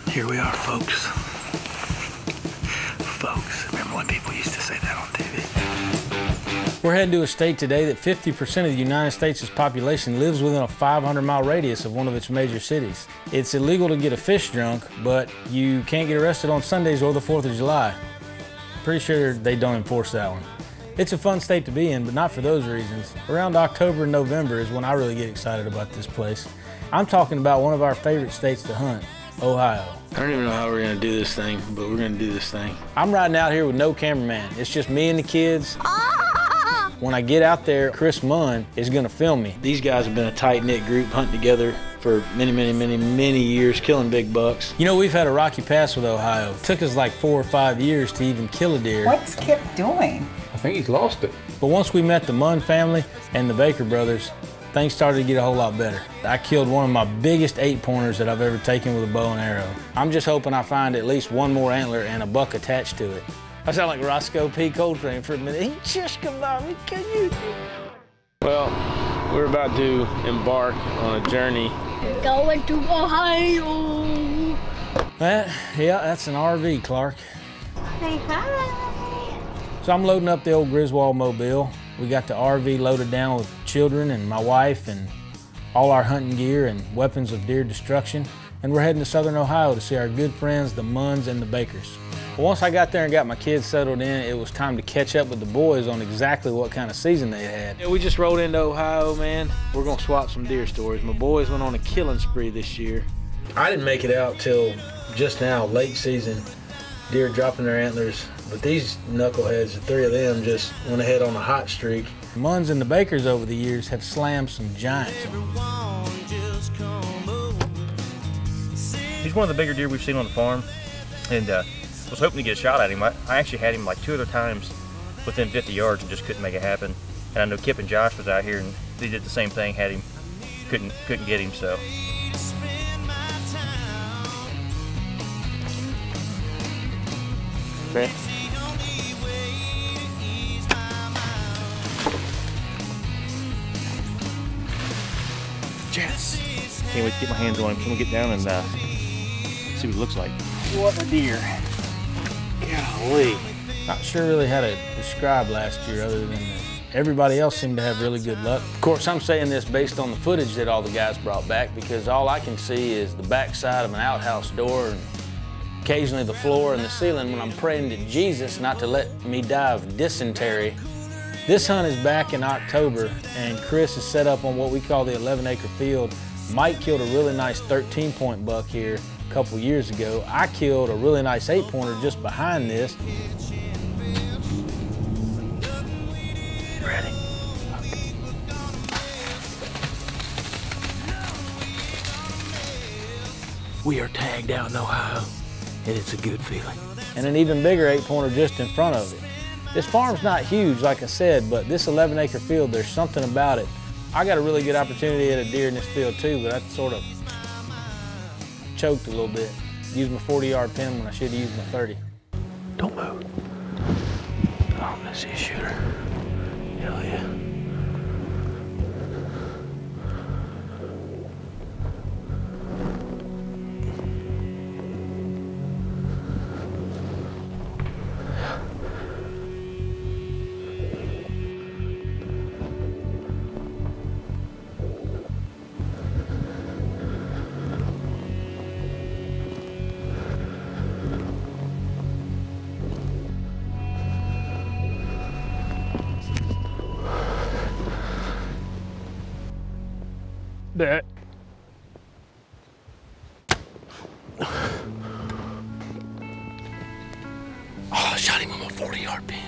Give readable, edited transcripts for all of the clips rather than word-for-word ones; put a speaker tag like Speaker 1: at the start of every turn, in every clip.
Speaker 1: Here we are, folks. Folks, remember when people used to say that on TV?
Speaker 2: We're heading to a state today that 50% of the United States' population lives within a 500-mile radius of one of its major cities. It's illegal to get a fish drunk, but you can't get arrested on Sundays or the 4th of July. Pretty sure they don't enforce that one. It's a fun state to be in, but not for those reasons. Around October and November is when I really get excited about this place. I'm talking about one of our favorite states to hunt, Ohio.
Speaker 1: I don't even know how we're gonna do this thing, but we're gonna do this thing.
Speaker 2: I'm riding out here with no cameraman. It's just me and the kids. When I get out there, Chris Munn is gonna film me.
Speaker 1: These guys have been a tight-knit group hunting together for many years, killing big bucks.
Speaker 2: You know, we've had a rocky past with Ohio. It took us like 4 or 5 years to even kill a deer.
Speaker 3: What's Kip doing?
Speaker 4: I think he's lost it.
Speaker 2: But once we met the Munn family and the Baker brothers, things started to get a whole lot better. I killed one of my biggest 8-pointers that I've ever taken with a bow and arrow. I'm just hoping I find at least one more antler and a buck attached to it. I sound like Roscoe P. Coltrane for a minute. He just come by me, can you?
Speaker 1: Well, we're about to embark on a journey.
Speaker 5: Going to Ohio.
Speaker 2: Yeah, that's an RV, Clark.
Speaker 3: Say hi.
Speaker 2: So I'm loading up the old Griswold mobile. We got the RV loaded down with children and my wife and all our hunting gear and weapons of deer destruction. And we're heading to southern Ohio to see our good friends, the Munns and the Bakers. But once I got there and got my kids settled in, it was time to catch up with the boys on exactly what kind of season they had.
Speaker 1: Yeah, we just rolled into Ohio, man. We're gonna swap some deer stories. My boys went on a killing spree this year.
Speaker 2: I didn't make it out till just now, late season, deer dropping their antlers. But these knuckleheads, the 3 of them, just went ahead on a hot streak. The Munns and the Bakers over the years have slammed some giants.
Speaker 6: He's one of the bigger deer we've seen on the farm, and was hoping to get a shot at him. I actually had him like 2 other times within 50 yards and just couldn't make it happen. And I know Kip and Josh was out here and they did the same thing, had him, couldn't get him, so.
Speaker 1: Okay.
Speaker 6: Yes. Can't wait to get my hands on him. Can we get down and see what it looks like?
Speaker 2: What a deer.
Speaker 1: Golly.
Speaker 2: Not sure really how to describe last year other than that everybody else seemed to have really good luck. Of course, I'm saying this based on the footage that all the guys brought back because all I can see is the backside of an outhouse door and occasionally the floor and the ceiling when I'm praying to Jesus not to let me die of dysentery. This hunt is back in October and Chris is set up on what we call the 11-acre field. Mike killed a really nice 13-point buck here a couple years ago. I killed a really nice 8-pointer just behind this.
Speaker 1: Ready? We are tagged out in Ohio, and it's a good feeling.
Speaker 2: And an even bigger 8-pointer just in front of it. This farm's not huge, like I said, but this 11-acre field, there's something about it. I got a really good opportunity at a deer in this field too, but I sort of choked a little bit. Used my 40-yard pin when I should have used my 30.
Speaker 1: Don't move. Oh, I see a shooter. Hell yeah.
Speaker 6: That.
Speaker 1: Oh, I shot him with my 40-yard pin.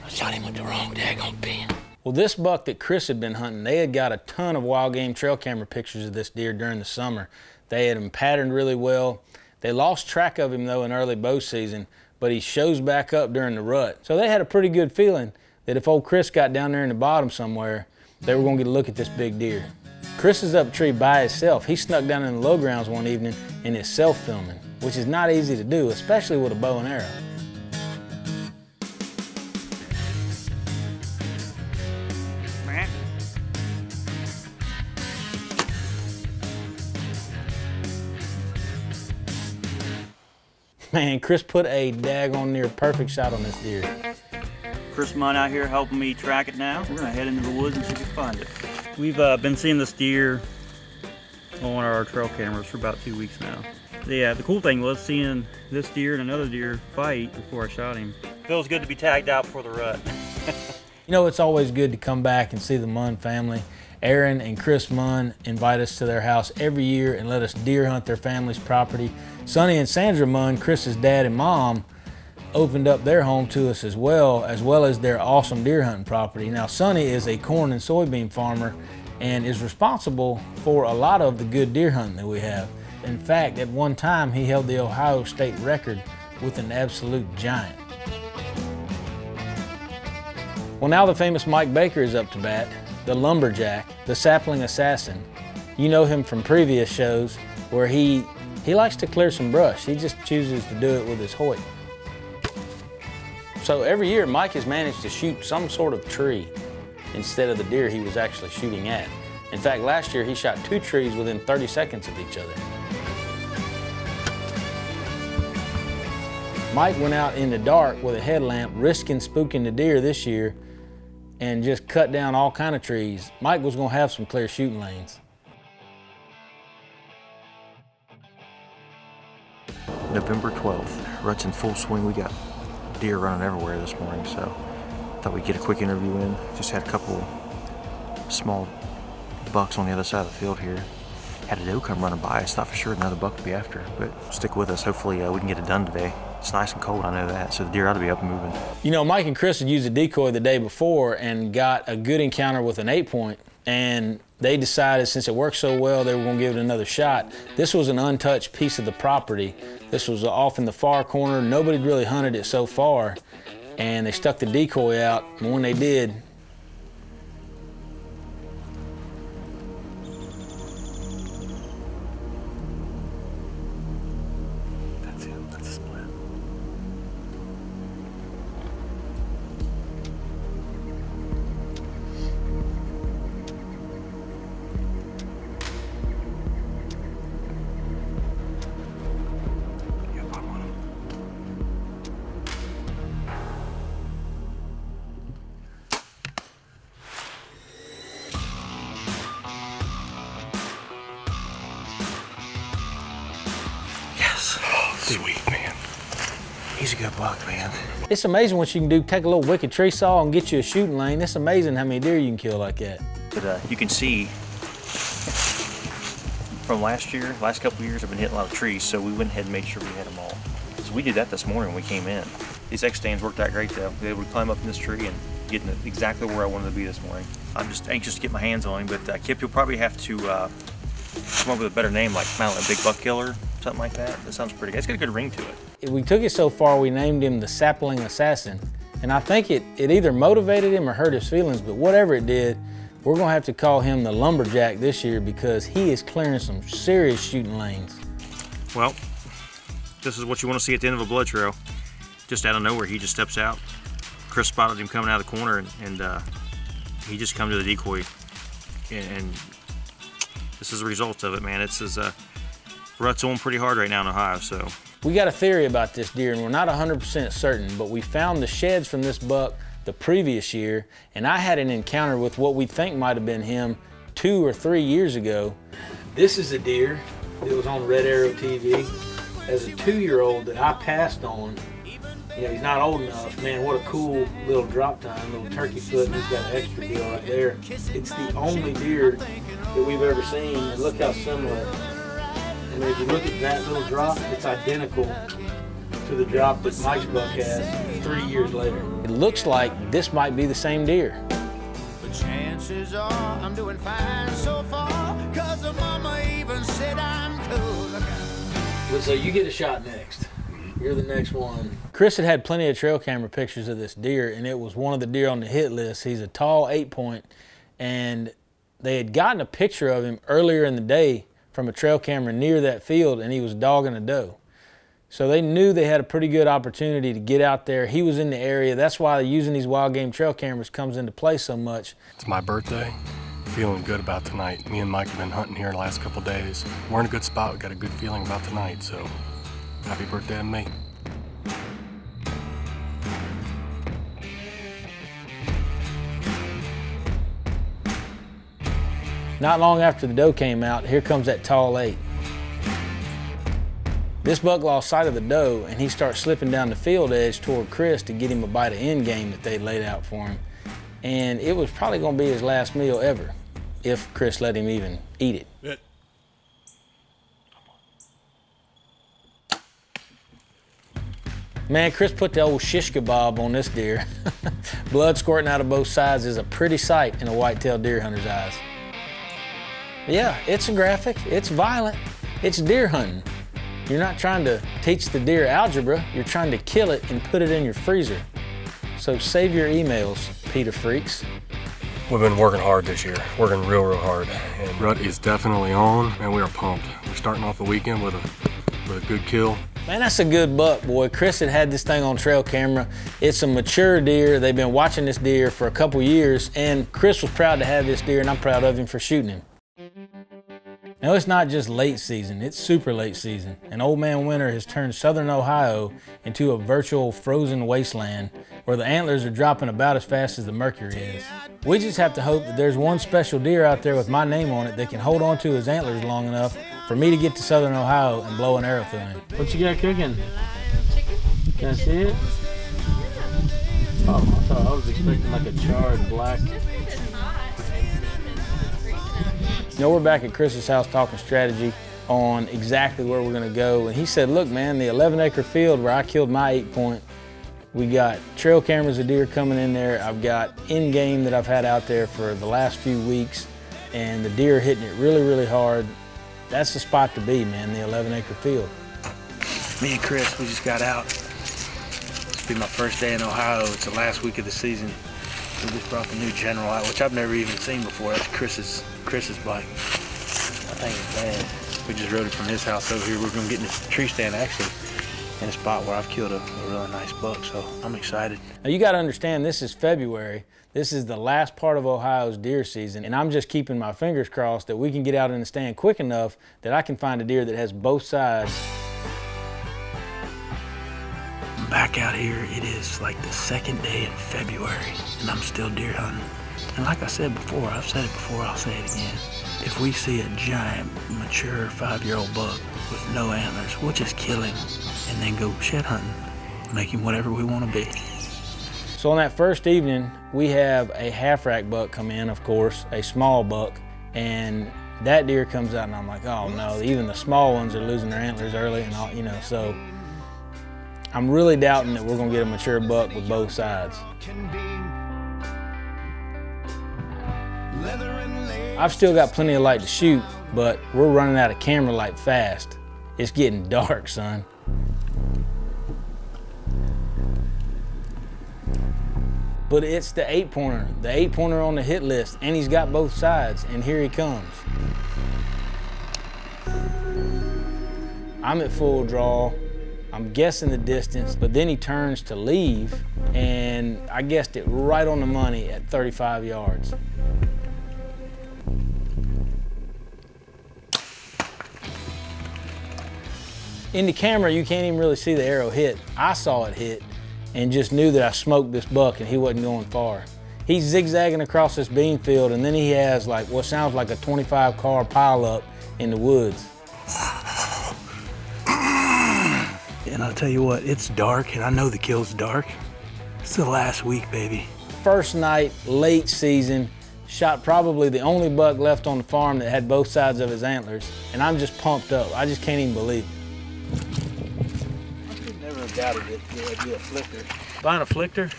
Speaker 1: I shot him with the wrong daggone pin.
Speaker 2: Well, this buck that Chris had been hunting, they had got a ton of wild game trail camera pictures of this deer during the summer. They had him patterned really well. They lost track of him though in early bow season, but he shows back up during the rut. So they had a pretty good feeling that if old Chris got down there in the bottom somewhere, they were gonna get a look at this big deer. Chris is up a tree by himself. He snuck down in the low grounds one evening and is self-filming, which is not easy to do, especially with a bow and arrow. Man, Chris put a daggone near perfect shot on this deer.
Speaker 4: Chris Munn out here helping me track it now. We're gonna head into the woods and see if we can find it. We've been seeing this deer on our trail cameras for about 2 weeks now. Yeah, the cool thing was seeing this deer and another deer fight before I shot him. Feels good to be tagged out before the rut.
Speaker 2: You know, it's always good to come back and see the Munn family. Aaron and Chris Munn invite us to their house every year and let us deer hunt their family's property. Sonny and Sandra Munn, Chris's dad and mom, opened up their home to us as well as their awesome deer hunting property. Now, Sonny is a corn and soybean farmer and is responsible for a lot of the good deer hunting that we have. In fact, at one time, he held the Ohio state record with an absolute giant. Well, now the famous Mike Baker is up to bat, the lumberjack, the sapling assassin. You know him from previous shows where he likes to clear some brush. He just chooses to do it with his Hoyt. So every year, Mike has managed to shoot some sort of tree instead of the deer he was actually shooting at. In fact, last year he shot 2 trees within 30 seconds of each other. Mike went out in the dark with a headlamp, risking spooking the deer this year, and just cut down all kind of trees. Mike was gonna have some clear shooting lanes.
Speaker 6: November 12th, rut's in full swing. We got deer running everywhere this morning, so thought we'd get a quick interview in. Just had a couple small bucks on the other side of the field here. Had a doe come running by us, thought for sure another buck would be after, but stick with us. Hopefully we can get it done today. It's nice and cold, I know that, so the deer ought to be up and moving.
Speaker 2: You know, Mike and Chris had used a decoy the day before and got a good encounter with an 8-point, and they decided since it worked so well, they were gonna give it another shot. This was an untouched piece of the property. This was off in the far corner. Nobody really hunted it so far, and they stuck the decoy out, and when they did,
Speaker 7: Sweet, man.
Speaker 6: He's a good buck, man.
Speaker 2: it's amazing what you can do. Take a little wicked tree saw and get you a shooting lane. It's amazing how many deer you can kill like that.
Speaker 6: But you can see from last couple of years, I've been hitting a lot of trees, so we went ahead and made sure we had them all. So we did that this morning when we came in. These X-stands worked out great though. We were able to climb up in this tree and get exactly where I wanted to be this morning. I'm just anxious to get my hands on him, but Kip, you'll probably have to come up with a better name, like Mountain Big Buck Killer, something like that. That sounds pretty good. It's got a good ring to it.
Speaker 2: We took it so far, we named him the Sapling Assassin. And I think it either motivated him or hurt his feelings, but whatever it did, we're gonna have to call him the Lumberjack this year because he is clearing some serious shooting lanes.
Speaker 6: Well, this is what you want to see at the end of a blood trail. Just out of nowhere, he just steps out. Chris spotted him coming out of the corner, and he just come to the decoy. And this is the result of it, man. It's rut's on pretty hard right now in Ohio, so.
Speaker 2: We got a theory about this deer, and we're not 100% certain, but we found the sheds from this buck the previous year, and I had an encounter with what we think might have been him 2 or 3 years ago. This is a deer that was on Red Arrow TV as a 2-year-old that I passed on. You know, he's not old enough. Man, what a cool little drop time, little turkey foot, and he's got an extra deal right there. It's the only deer that we've ever seen, and look how similar. And if you look at that little drop, it's identical to the drop that Mike's buck has 3 years later. It looks like this might be the same deer.
Speaker 8: The chances are I'm doing fine so far, 'cause the mama even said I'm cool.
Speaker 2: But so you get a shot next. You're the next one. Chris had plenty of trail camera pictures of this deer, and it was one of the deer on the hit list. He's a tall 8-point, and they had gotten a picture of him earlier in the day from a trail camera near that field, and he was dogging a doe. So they knew they had a pretty good opportunity to get out there. He was in the area. That's why using these wild game trail cameras comes into play so much.
Speaker 7: It's my birthday. Feeling good about tonight. Me and Mike have been hunting here the last couple days. We're in a good spot. We got a good feeling about tonight, so happy birthday to me.
Speaker 2: Not long after the doe came out, here comes that tall 8. This buck lost sight of the doe, and he starts slipping down the field edge toward Chris to get him a bite of end game that they laid out for him. And it was probably gonna be his last meal ever, if Chris let him even eat it. Man, Chris put the old shish kebab on this deer. Blood squirting out of both sides is a pretty sight in a white-tailed deer hunter's eyes. Yeah, it's graphic, it's violent, it's deer hunting. You're not trying to teach the deer algebra, you're trying to kill it and put it in your freezer. So save your emails, PETA freaks.
Speaker 7: We've been working hard this year, working real hard. And rut is definitely on, and we are pumped. We're starting off the weekend with a good kill.
Speaker 2: Man, that's a good buck, boy. Chris had this thing on trail camera. It's a mature deer. They've been watching this deer for a couple years, and Chris was proud to have this deer, and I'm proud of him for shooting him. Now, it's not just late season, it's super late season. And Old Man Winter has turned southern Ohio into a virtual frozen wasteland where the antlers are dropping about as fast as the mercury is. We just have to hope that there's one special deer out there with my name on it that can hold on to his antlers long enough for me to get to southern Ohio and blow an arrow through him.
Speaker 1: What you got cooking? Can I see it? Oh, I was expecting like a charred black.
Speaker 2: You know, we're back at Chris's house talking strategy on exactly where we're gonna go. And he said, look, man, the 11-acre field where I killed my 8-point, we got trail cameras of deer coming in there. I've got end game that I've had out there for the last few weeks, and the deer are hitting it really hard. That's the spot to be, man, the 11-acre field.
Speaker 1: Me and Chris, we just got out. This will be my first day in Ohio. It's the last week of the season. We just brought the new General out, which I've never even seen before. That's Chris's bike. That thing is bad. We just rode it from his house over here. We're gonna get in this tree stand actually in a spot where I've killed a really nice buck, so I'm excited.
Speaker 2: Now you gotta understand, this is February. This is the last part of Ohio's deer season, and I'm just keeping my fingers crossed that we can get out in the stand quick enough that I can find a deer that has both sides.
Speaker 1: I'm back out here. It is like the second day in February, and I'm still deer hunting. And like I said before, I've said it before, I'll say it again. If we see a giant, mature 5-year-old buck with no antlers, we'll just kill him and then go shed hunting, make him whatever we want to be.
Speaker 2: So on that first evening, we have a half-rack buck come in, of course, a small buck, and that deer comes out, and I'm like, oh no, even the small ones are losing their antlers early and all, you know, so I'm really doubting that we're gonna get a mature buck with both sides. I've still got plenty of light to shoot, but we're running out of camera light fast. It's getting dark, son. But it's the 8-pointer, the 8-pointer on the hit list, and he's got both sides, and here he comes. I'm at full draw. I'm guessing the distance, but then he turns to leave, and I guessed it right on the money at 35 yards. In the camera, you can't even really see the arrow hit. I saw it hit and just knew that I smoked this buck and he wasn't going far. He's zigzagging across this bean field, and then he has like what sounds like a 25-car pileup in the woods.
Speaker 1: And I'll tell you what, it's dark, and I know the kill's dark. It's the last week, baby.
Speaker 2: First night, late season, shot probably the only buck left on the farm that had both sides of his antlers, and I'm just pumped up. I just can't even believe it.
Speaker 1: I could never have doubted it. It'd be a flicker. Find a flicker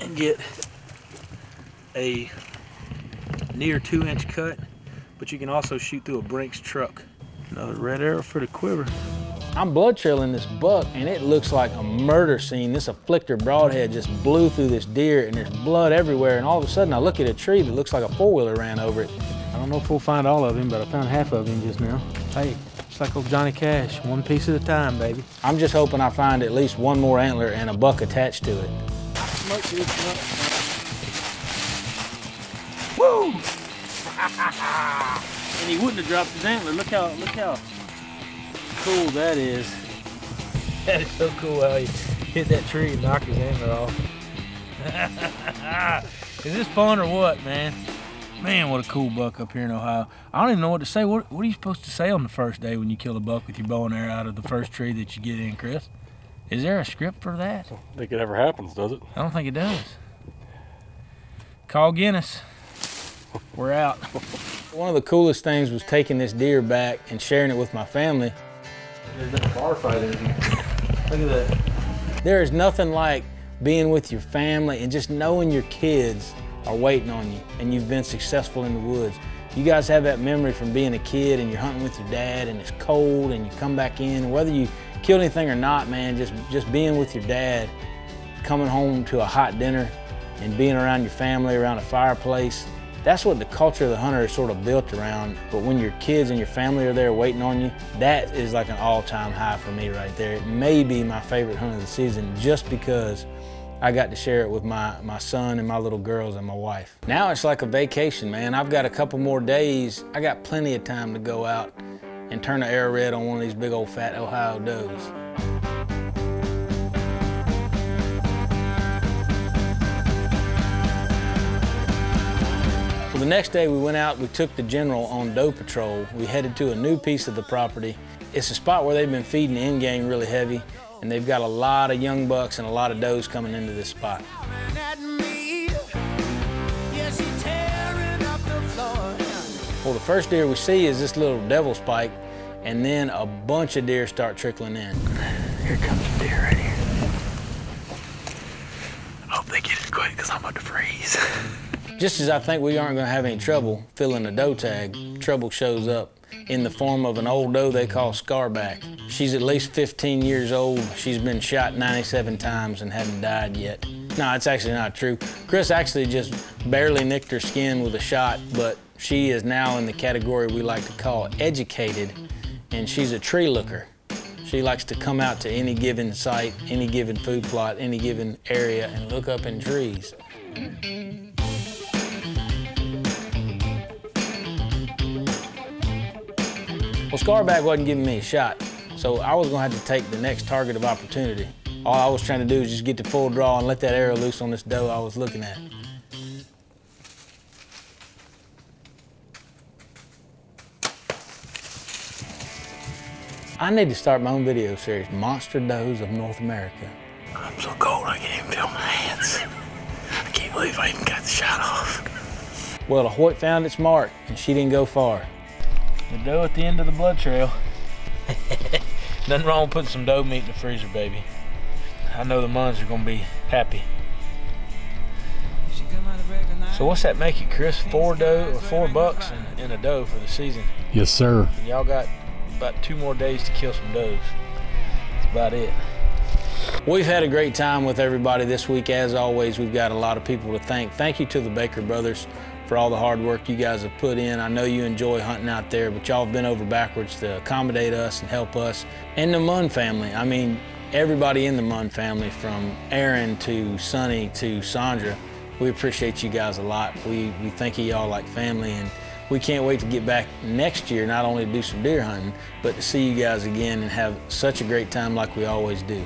Speaker 1: and get a near 2-inch cut, but you can also shoot through a Brinks truck. Another red arrow for the quiver.
Speaker 2: I'm blood trailing this buck, and it looks like a murder scene. This afflictor broadhead just blew through this deer, and there's blood everywhere, and all of a sudden I look at a tree that looks like a 4-wheeler ran over it.
Speaker 1: I don't know if we'll find all of him, but I found half of him just now. Hey, it's like old Johnny Cash, one piece at a time, baby.
Speaker 2: I'm just hoping I find at least one more antler and a buck attached to it.
Speaker 1: Woo! And he wouldn't have dropped his antler. Look how cool that is. That is so cool how he hit that tree and knocked his antler off. Is this fun or what, man? Man, what a cool buck up here in Ohio. I don't even know what to say. What are you supposed to say on the first day when you kill a buck with your bow and arrow out of the first tree that you get in, Chris? Is there a script for that?
Speaker 7: I don't think it ever happens, does it?
Speaker 1: I don't think it does. Call Guinness. We're out.
Speaker 2: One of the coolest things was taking this deer back and sharing it with my family.
Speaker 1: There's been a bar fight in here. Look at that.
Speaker 2: There is nothing like being with your family and just knowing your kids are waiting on you and you've been successful in the woods. You guys have that memory from being a kid and you're hunting with your dad and it's cold and you come back in, and whether you killed anything or not, man, just being with your dad, coming home to a hot dinner and being around your family, around a fireplace. That's what the culture of the hunter is sort of built around. But when your kids and your family are there waiting on you, that is like an all-time high for me right there. It may be my favorite hunt of the season just because I got to share it with my son and my little girls and my wife. Now it's like a vacation, man. I've got a couple more days. I got plenty of time to go out and turn an arrow red on one of these big old fat Ohio does. The next day we went out, we took the General on doe patrol. We headed to a new piece of the property. It's a spot where they've been feeding the end game really heavy, and they've got a lot of young bucks and a lot of does coming into this spot. Well, the first deer we see is this little devil spike, and then a bunch of deer start trickling in.
Speaker 1: Here comes a deer right here. I hope they get it quick because I'm about to freeze.
Speaker 2: Just as I think we aren't going to have any trouble filling a doe tag, trouble shows up in the form of an old doe they call Scarback. She's at least 15 years old. She's been shot 97 times and hasn't died yet. No, it's actually not true. Chris actually just barely nicked her skin with a shot, but she is now in the category we like to call educated, and she's a tree looker. She likes to come out to any given site, any given food plot, any given area, and look up in trees. Well, Scarback wasn't giving me a shot, so I was gonna have to take the next target of opportunity. All I was trying to do was just get the full draw and let that arrow loose on this doe I was looking at. I need to start my own video series, Monster Does of North America.
Speaker 1: I'm so cold I can't even feel my hands. I can't believe I even got the shot off.
Speaker 2: Well, the Hoyt found its mark, and she didn't go far.
Speaker 1: The doe at the end of the blood trail. Nothing wrong with putting some doe meat in the freezer, baby. I know the Muns are gonna be happy. So what's that make you, Chris? 4 bucks and a doe for the season.
Speaker 7: Yes, sir.
Speaker 1: Y'all got about 2 more days to kill some does. That's about it.
Speaker 2: We've had a great time with everybody this week. As always, we've got a lot of people to thank. Thank you to the Baker brothers for all the hard work you guys have put in. I know you enjoy hunting out there, but y'all have been over backwards to accommodate us and help us. And the Munn family, I mean, everybody in the Munn family, from Aaron to Sonny to Sandra, we appreciate you guys a lot. We think of y'all like family, and we can't wait to get back next year, not only to do some deer hunting, but to see you guys again and have such a great time like we always do.